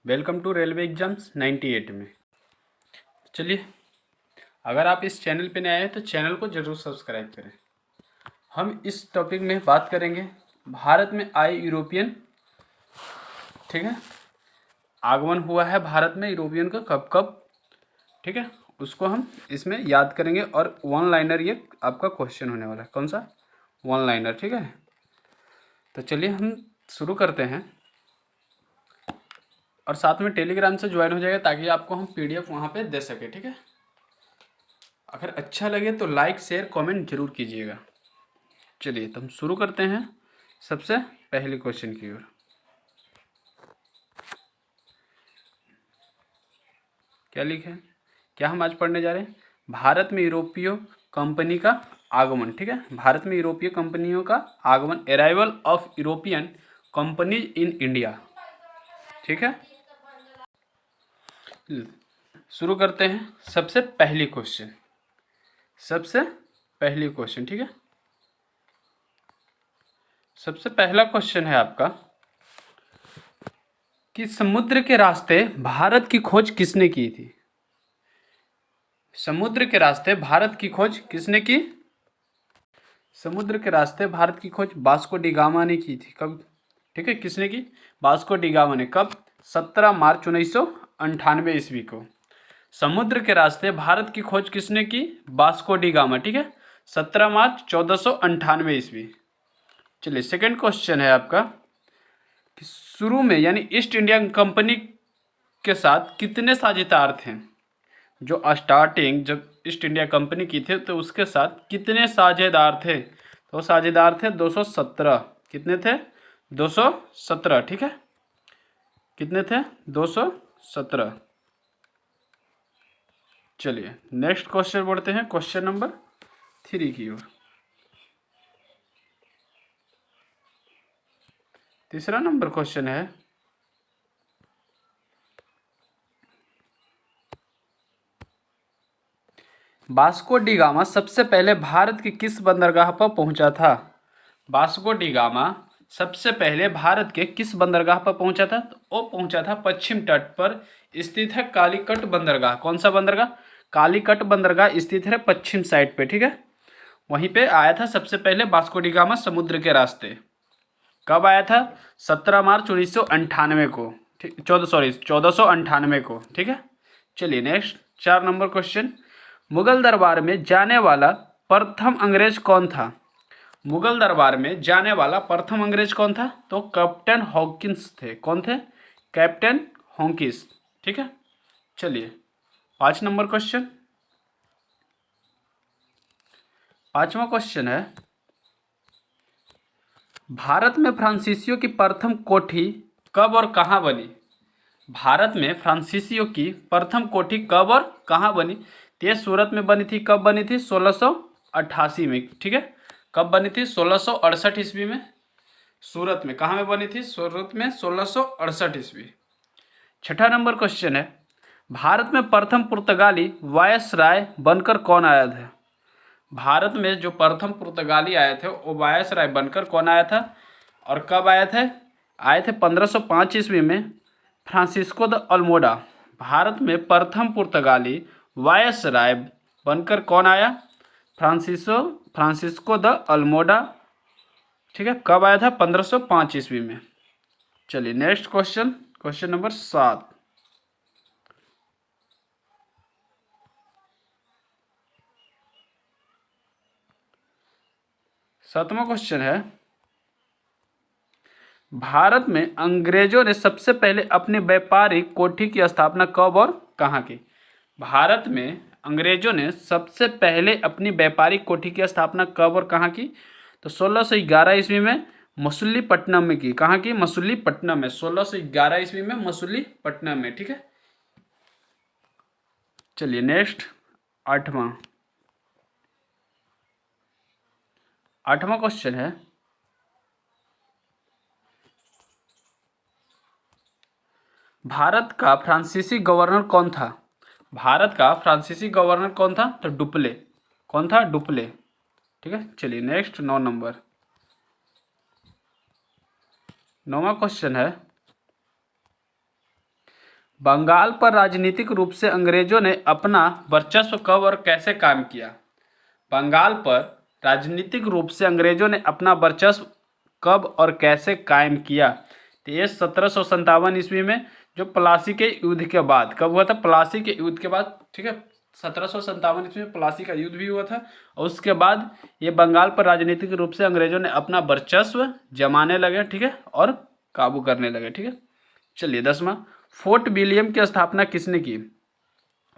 Welcome to railway exams 98 में। चलिए, अगर आप इस चैनल पे नए आए हैं तो चैनल को ज़रूर सब्सक्राइब करें। हम इस टॉपिक में बात करेंगे भारत में आए यूरोपियन, ठीक है, आगमन हुआ है भारत में यूरोपियन का कब कब, ठीक है, उसको हम इसमें याद करेंगे। और वन लाइनर ये आपका क्वेश्चन होने वाला है। कौन सा? वन लाइनर, ठीक है। तो चलिए हम शुरू करते हैं, और साथ में टेलीग्राम से ज्वाइन हो जाएगा ताकि आपको हम PDF वहाँ पे दे सके, ठीक है। अगर अच्छा लगे तो लाइक शेयर कमेंट जरूर कीजिएगा। चलिए तो हम शुरू करते हैं सबसे पहले क्वेश्चन की ओर। क्या लिखे हैं? क्या हम आज पढ़ने जा रहे हैं? भारत में यूरोपीय कंपनी का आगमन, ठीक है। भारत में यूरोपीय कंपनियों का आगमन, arrival of European companies in India, ठीक है। शुरू करते हैं सबसे पहली क्वेश्चन, ठीक है। सबसे पहला क्वेश्चन है आपका कि समुद्र के रास्ते भारत की खोज किसने की थी? समुद्र के रास्ते भारत की खोज किसने की? समुद्र के रास्ते भारत की खोज वास्को डी गामा ने की थी। कब? ठीक है, किसने की? वास्को डी गामा ने। कब? 17 मार्च 1998 ईस्वी को। समुद्र के रास्ते भारत की खोज किसने की? वास्को डी गामा, ठीक है, 17 मार्च 1498 ईस्वी। चलिए सेकंड क्वेश्चन है आपका कि शुरू में यानी ईस्ट इंडिया कंपनी के साथ कितने साझेदार थे? जो स्टार्टिंग जब ईस्ट इंडिया कंपनी की थे तो उसके साथ कितने साझेदार थे? तो साझेदार थे 217। कितने थे? 217, ठीक है। कितने थे? 217। चलिए नेक्स्ट क्वेश्चन बढ़ते हैं, क्वेश्चन नंबर 3 की ओर। तीसरा नंबर क्वेश्चन है, वास्को डी गामा सबसे पहले भारत की किस बंदरगाह पर पहुंचा था? वास्को डी गामा सबसे पहले भारत के किस बंदरगाह पर पहुंचा था? तो वो पहुंचा था पश्चिम तट पर स्थित है कालीकट बंदरगाह। कौन सा बंदरगाह? कालीकट बंदरगाह स्थित है पश्चिम साइड पे, ठीक है। वहीं पे आया था सबसे पहले वास्को डी गामा समुद्र के रास्ते। कब आया था? 17 मार्च 1998 को, ठीक, 1498 को, ठीक है। चलिए नेक्स्ट 4 नंबर क्वेश्चन, मुगल दरबार में जाने वाला प्रथम अंग्रेज कौन था? मुगल दरबार में जाने वाला प्रथम अंग्रेज कौन था? तो कैप्टन हॉकिंस थे। कौन थे? कैप्टन हॉकिंस, ठीक है। चलिए 5 नंबर क्वेश्चन। पांचवा क्वेश्चन है, भारत में फ्रांसीसियों की प्रथम कोठी कब और कहाँ बनी? भारत में फ्रांसीसियों की प्रथम कोठी कब और कहाँ बनी? तो ये सूरत में बनी थी। कब बनी थी? 1688 में, ठीक है। कब बनी थी? 1668 ईस्वी में। सूरत में। कहाँ में बनी थी? सूरत में, 1668 ईस्वी। छठा नंबर क्वेश्चन है, भारत में प्रथम पुर्तगाली वायसराय बनकर कौन आया था? भारत में जो प्रथम पुर्तगाली आए थे वो वायसराय बनकर कौन आया था और कब आए थे? आए थे 1505 ईस्वी में, फ्रांसिस्को द अल्मोडा। भारत में प्रथम पुर्तगाली वायसराय बनकर कौन आया? फ्रांसिस्को द अल्मोडा, ठीक है। कब आया था? 1505 ईस्वी में। चलिए नेक्स्ट क्वेश्चन, क्वेश्चन नंबर 7। सातवां क्वेश्चन है, भारत में अंग्रेजों ने सबसे पहले अपनी व्यापारिक कोठी की स्थापना कब और कहाँ की? भारत में अंग्रेजों ने सबसे पहले अपनी व्यापारिक कोठी की स्थापना कब और कहाँ की? तो 1611 ईस्वी में मसूलीपट्टनम में की। कहाँ की? मसूलीपट्टनम में। 1611 ईस्वी में मसूलीपट्टनम में, ठीक है। चलिए नेक्स्ट आठवां क्वेश्चन है, भारत का फ्रांसीसी गवर्नर कौन था? भारत का फ्रांसीसी गवर्नर कौन था? तो डुप्ले। कौन था? डुप्ले, ठीक है। चलिए नेक्स्ट 9 नंबर। 9वां क्वेश्चन है, बंगाल पर राजनीतिक रूप से अंग्रेजों ने अपना वर्चस्व कब और कैसे कायम किया? बंगाल पर राजनीतिक रूप से अंग्रेजों ने अपना वर्चस्व कब और कैसे कायम किया? तो ये 1757 ईस्वी में, जो प्लासी के युद्ध के बाद। कब हुआ था? प्लासी के युद्ध के बाद, ठीक है। 1757 ईस्वी में प्लासी का युद्ध भी हुआ था, और उसके बाद ये बंगाल पर राजनीतिक रूप से अंग्रेजों ने अपना वर्चस्व जमाने लगे, ठीक है, और काबू करने लगे, ठीक है। चलिए 10वां, फोर्ट विलियम की स्थापना किसने की?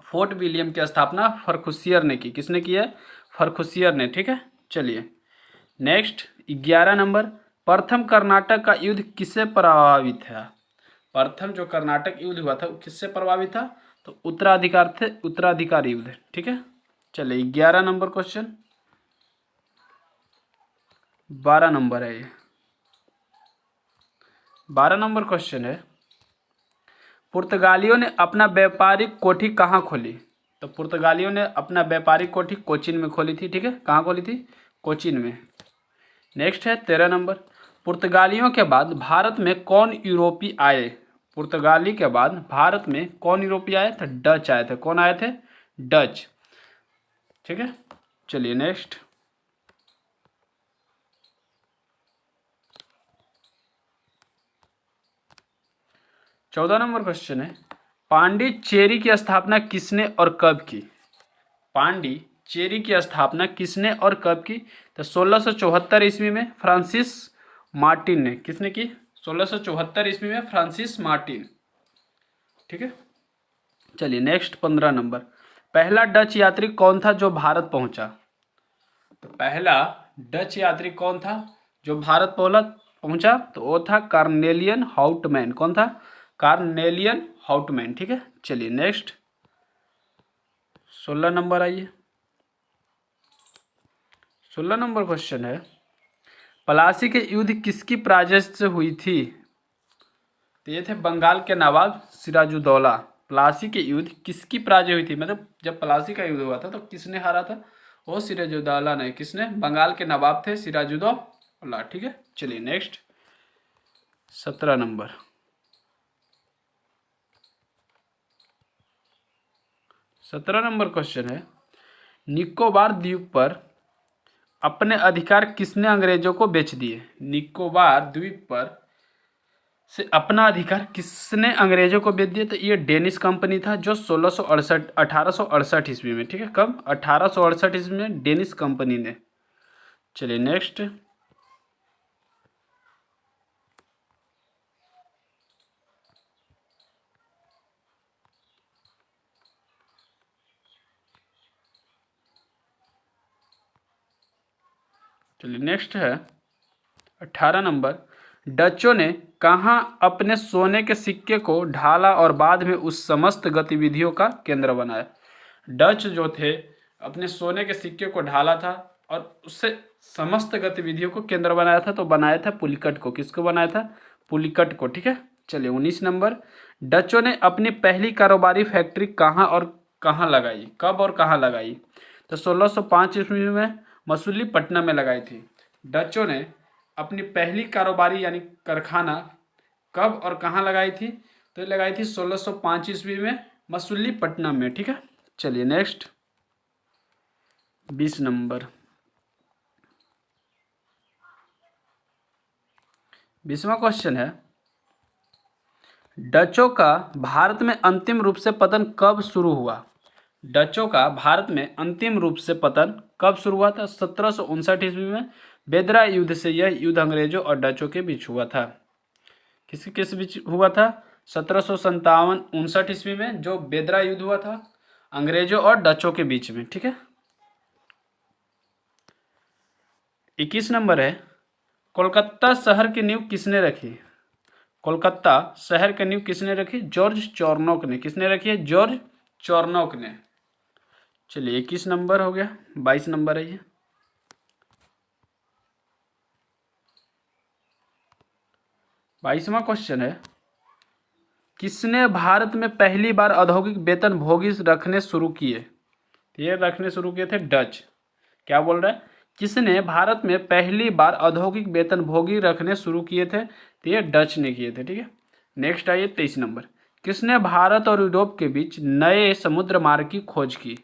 फोर्ट विलियम की स्थापना फर्रुखियर ने की। किसने की है? फर्रुखियर ने, ठीक है। चलिए नेक्स्ट 11 नंबर, प्रथम कर्नाटक का युद्ध किससे प्रभावित था? प्रथम जो कर्नाटक युद्ध हुआ था वो किससे प्रभावित था? तो उत्तराधिकार युद्ध, ठीक है। चलिए 11 नंबर क्वेश्चन, 12 नंबर है ये। 12 नंबर क्वेश्चन है, पुर्तगालियों ने अपना व्यापारिक कोठी कहाँ खोली? तो पुर्तगालियों ने अपना व्यापारिक कोठी कोचीन में खोली थी, ठीक है। कहाँ खोली थी? कोचीन में। नेक्स्ट है 13 नंबर, पुर्तगालियों के बाद भारत में कौन यूरोपी आए? पुर्तगाली के बाद भारत में कौन यूरोपी आए? तो डच आए थे। कौन आए थे? डच, ठीक है। चलिए नेक्स्ट 14 नंबर क्वेश्चन है, पांडिचेरी की स्थापना किसने और कब की? पांडिचेरी की स्थापना किसने और कब की? तो 1674 ईस्वी में फ्रांसिस मार्टिन ने। किसने की? 1674 ईस्वी में फ्रांसिस मार्टिन, ठीक है। चलिए नेक्स्ट 15 नंबर, पहला डच यात्री कौन था जो भारत पहुंचा? तो पहला डच यात्री कौन था जो भारत पहुंचा? तो वो था कार्नेलियन हाउटमैन। कौन था? कार्नेलियन हाउटमैन, ठीक है। चलिए नेक्स्ट 16 नंबर आइए। 16 नंबर क्वेश्चन है, प्लासी के युद्ध किसकी पराजय से हुई थी? तो ये थे बंगाल के नवाब सिराजुद्दौला। प्लासी के युद्ध किसकी पराजय हुई थी? मतलब जब प्लासी का युद्ध हुआ था तो किसने हारा था? वो सिराजुद्दौला ने। किसने? बंगाल के नवाब थे सिराजुद्दौला, ठीक है। चलिए नेक्स्ट 17 नंबर, 17 नंबर क्वेश्चन है, निकोबार द्वीप पर अपने अधिकार किसने अंग्रेजों को बेच दिए? निकोबार द्वीप पर से अपना अधिकार किसने अंग्रेजों को बेच दिया? तो ये डेनिश कंपनी था, जो 1868 ईस्वी में, ठीक है। कब? 1868 ईस्वी में डेनिश कंपनी ने। चलिए नेक्स्ट 18 नंबर, डचों ने कहाँ अपने सोने के सिक्के को ढाला और बाद में उस समस्त गतिविधियों का केंद्र बनाया? डच जो थे अपने सोने के सिक्के को ढाला था और उससे समस्त गतिविधियों को केंद्र बनाया था। तो बनाया था पुलिकट को। किसको बनाया था? पुलिकट को, ठीक है। चलिए 19 नंबर, डचों ने अपनी पहली कारोबारी फैक्ट्री कहाँ और कहाँ लगाई? कब और कहाँ लगाई? तो 1605 ईस्वी में मसूलीपट्टनम में लगाई थी। डचों ने अपनी पहली कारोबारी यानी कारखाना कब और कहाँ लगाई थी? तो ये लगाई थी 1605 ईस्वी में मसूलीपट्टनम में, ठीक है। चलिए नेक्स्ट 20 नंबर, 20वां क्वेश्चन है, डचों का भारत में अंतिम रूप से पतन कब शुरू हुआ? डचों का भारत में अंतिम रूप से पतन कब शुरू हुआ था? 1759 ईस्वी में बेदरा युद्ध से। यह युद्ध अंग्रेजों और डचों के बीच हुआ था। किस बीच हुआ था? 1759 ईस्वी में जो बेदरा युद्ध हुआ था अंग्रेजों और डचों के बीच में, ठीक है। 21 नंबर है, कोलकाता शहर की नींव किसने रखी? कोलकाता शहर की नींव किसने रखी? जॉर्ज चॉर्नोक ने। किसने रखी है? जॉर्ज चॉर्नोक ने। चलिए 21 नंबर हो गया। 22 नंबर है ये, 22वां क्वेश्चन है, किसने भारत में पहली बार औद्योगिक वेतन भोगी रखने शुरू किए? ये रखने शुरू किए थे डच। क्या बोल रहा है? किसने भारत में पहली बार औद्योगिक वेतन भोगी रखने शुरू किए थे? तो ये डच ने किए थे, ठीक है। नेक्स्ट आइए 23 नंबर, किसने भारत और यूरोप के बीच नए समुद्र मार्ग की खोज की?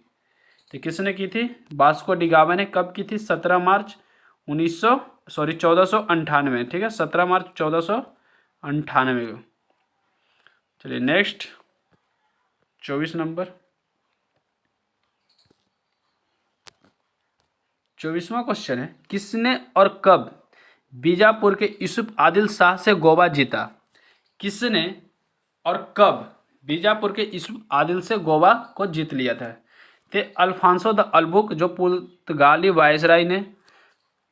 तो किसने की थी? वास्को डी गामा ने। कब की थी? 17 मार्च 1498। ठीक है, 17 मार्च 1498 को। चलिए नेक्स्ट 24 नंबर। 24वां क्वेश्चन है, किसने और कब बीजापुर के यूसुफ आदिल शाह से गोवा जीता? किसने और कब बीजापुर के यूसुफ आदिल से गोवा को जीत लिया था? ते अल्फांसो द अल्बुक, जो पुर्तगाली वायसराय ने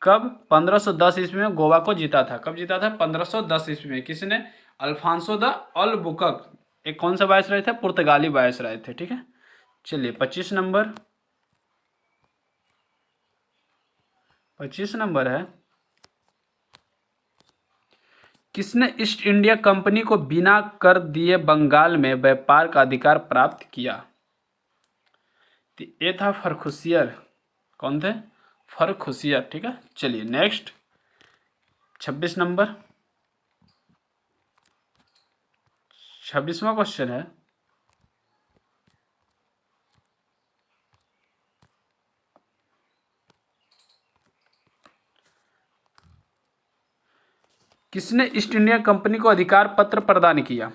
कब 1510 ईस्वी में गोवा को जीता था? कब जीता था? 1510 ईस्वी में। किसने? Alfonso de Albuquerque. एक कौन सा वायसराय थे? पुर्तगाली वायसराय थे। ठीक है, चलिए 25 नंबर। 25 नंबर है, किसने ईस्ट इंडिया कंपनी को बिना कर दिए बंगाल में व्यापार का अधिकार प्राप्त किया? तो ये था फर्रुखियर। कौन थे? फर्रुखियर। ठीक है, चलिए नेक्स्ट 26 नंबर। 26वां क्वेश्चन है, किसने ईस्ट इंडिया कंपनी को अधिकार पत्र प्रदान किया?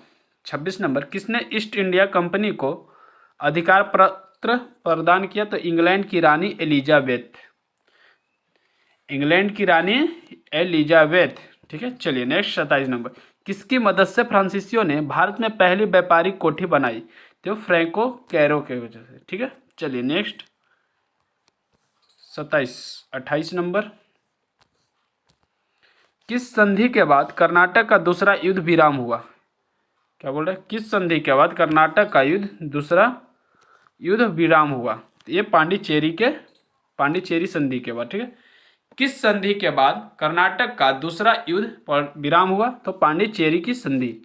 26 नंबर, किसने ईस्ट इंडिया कंपनी को अधिकार पत्र प्रदान किया? तो इंग्लैंड की रानी एलिजाबेथ। इंग्लैंड की रानी एलिजाबेथ। ठीक है, चलिए नेक्स्ट 27 नंबर, किसकी मदद से फ्रांसीसियों ने भारत में पहली व्यापारिक कोठी बनाई? तो फ्रैंको कैरो के वजह से। ठीक है, चलिए नेक्स्ट 28 नंबर, किस संधि के बाद कर्नाटक का दूसरा युद्ध विराम हुआ? क्या बोल रहे हैं? किस संधि के बाद कर्नाटक का दूसरा युद्ध विराम हुआ? ये पांडिचेरी संधि के बाद। ठीक है, किस संधि के बाद कर्नाटक का दूसरा युद्ध विराम हुआ? तो पांडिचेरी की संधि।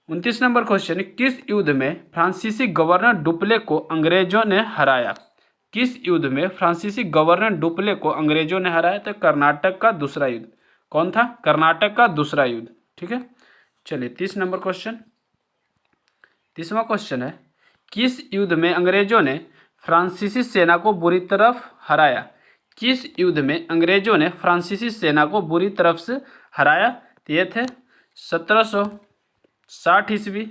29 नंबर क्वेश्चन, किस युद्ध में फ्रांसीसी गवर्नर डुप्ले को अंग्रेजों ने हराया? किस युद्ध में फ्रांसीसी गवर्नर डुप्ले को अंग्रेजों ने हराया? तो कर्नाटक का दूसरा युद्ध। कौन था? कर्नाटक का दूसरा युद्ध। ठीक है, चलिए 30 नंबर क्वेश्चन। 30वां क्वेश्चन है, किस युद्ध में अंग्रेजों ने फ्रांसीसी सेना को बुरी तरफ हराया? किस युद्ध में अंग्रेजों ने फ्रांसीसी सेना को बुरी तरफ से हराया? तो ये थे 1760 ईस्वी।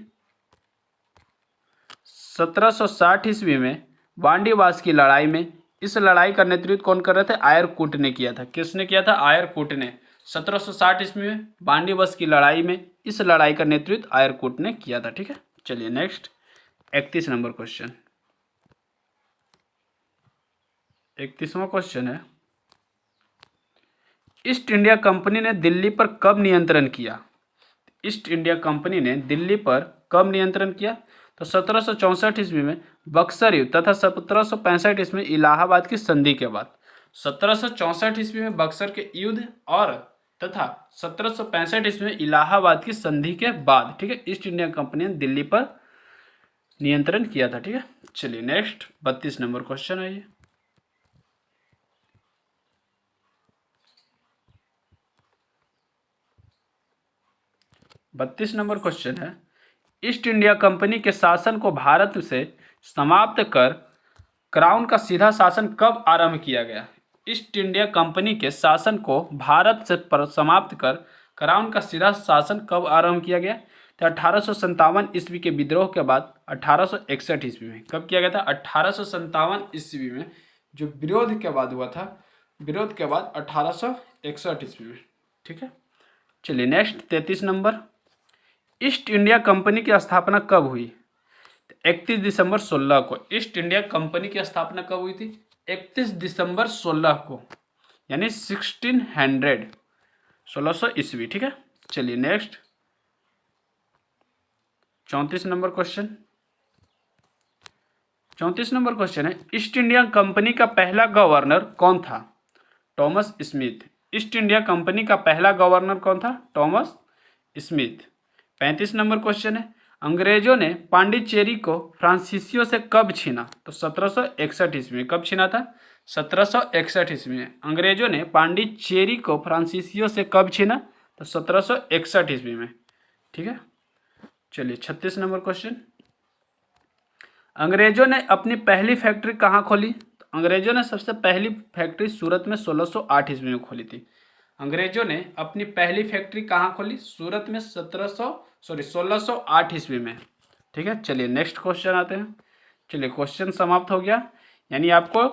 1760 ईस्वी में वांडीवास की लड़ाई में। इस लड़ाई का नेतृत्व कौन कर रहे थे? आयरकूट ने किया था। किसने किया था? आयरकूट ने। 1760 ईस्वी में वांडीवास की लड़ाई में इस लड़ाई का नेतृत्व आयरकूट ने किया था। ठीक है, चलिए नेक्स्ट 31 नंबर क्वेश्चन। 31वां क्वेश्चन है, ईस्ट इंडिया कंपनी ने दिल्ली पर कब नियंत्रण किया? ईस्ट इंडिया कंपनी ने दिल्ली पर कब नियंत्रण किया? तो 1764 ईस्वी में बक्सर युद्ध तथा 1765 ईस्वी में इलाहाबाद की संधि के बाद। 1764 ईस्वी में बक्सर के युद्ध और तथा 1765 ईस्वी में इलाहाबाद की संधि के बाद। ठीक है, ईस्ट इंडिया कंपनी ने दिल्ली पर नियंत्रण किया था। ठीक है, चलिए नेक्स्ट 32 नंबर क्वेश्चन है ये। 32 नंबर क्वेश्चन है, ईस्ट इंडिया कंपनी के शासन को भारत से समाप्त कर क्राउन का सीधा शासन कब आरंभ किया गया? ईस्ट इंडिया कंपनी के शासन को भारत से समाप्त कर क्राउन का सीधा शासन कब आरंभ किया गया? तो 1857 ईस्वी के विद्रोह के बाद 1861 ईस्वी में। कब किया गया था? 1857 ईस्वी में, जो विरोध के बाद हुआ था। विरोध के बाद 1861 ईस्वी में। ठीक है, चलिए next 33 number, east India company की स्थापना कब हुई? 31 दिसंबर 16 को। ईस्ट इंडिया कंपनी की स्थापना कब हुई थी? 31 दिसंबर 16 को, यानी 1600 ईस्वी। ठीक है, चलिए next 34 number question. 34 number question है, ईस्ट इंडिया कंपनी का पहला गवर्नर कौन था? Thomas Smith. East India company का पहला गवर्नर कौन था? Thomas Smith. 35 नंबर क्वेश्चन है, अंग्रेजों ने पांडिचेरी को फ्रांसीसियों से कब छीना? तो 1761 ईस्वी में। कब छीना था? 1761 ईस्वी में। अंग्रेजों ने पांडिचेरी को फ्रांसीसियों से कब छीना? तो 1761 ईस्वी में। ठीक है, चलिए 36 नंबर क्वेश्चन, अंग्रेजों ने अपनी पहली फैक्ट्री कहाँ खोली? तो अंग्रेजों ने सबसे पहली फैक्ट्री सूरत में 1608 ईस्वी में खोली थी। अंग्रेजों ने अपनी पहली फैक्ट्री कहाँ खोली? सूरत में 1608 ईस्वी में। ठीक है, चलिए नेक्स्ट क्वेश्चन आते हैं। चलिए क्वेश्चन समाप्त हो गया, यानी आपको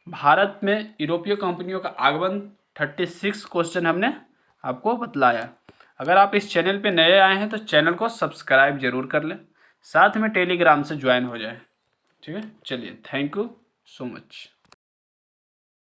भारत में यूरोपीय कंपनियों का आगमन 36 क्वेश्चन हमने आपको बतलाया। अगर आप इस चैनल पे नए आए हैं तो चैनल को सब्सक्राइब जरूर कर लें, साथ में टेलीग्राम से ज्वाइन हो जाए। ठीक है, चलिए थैंक यू सो मच।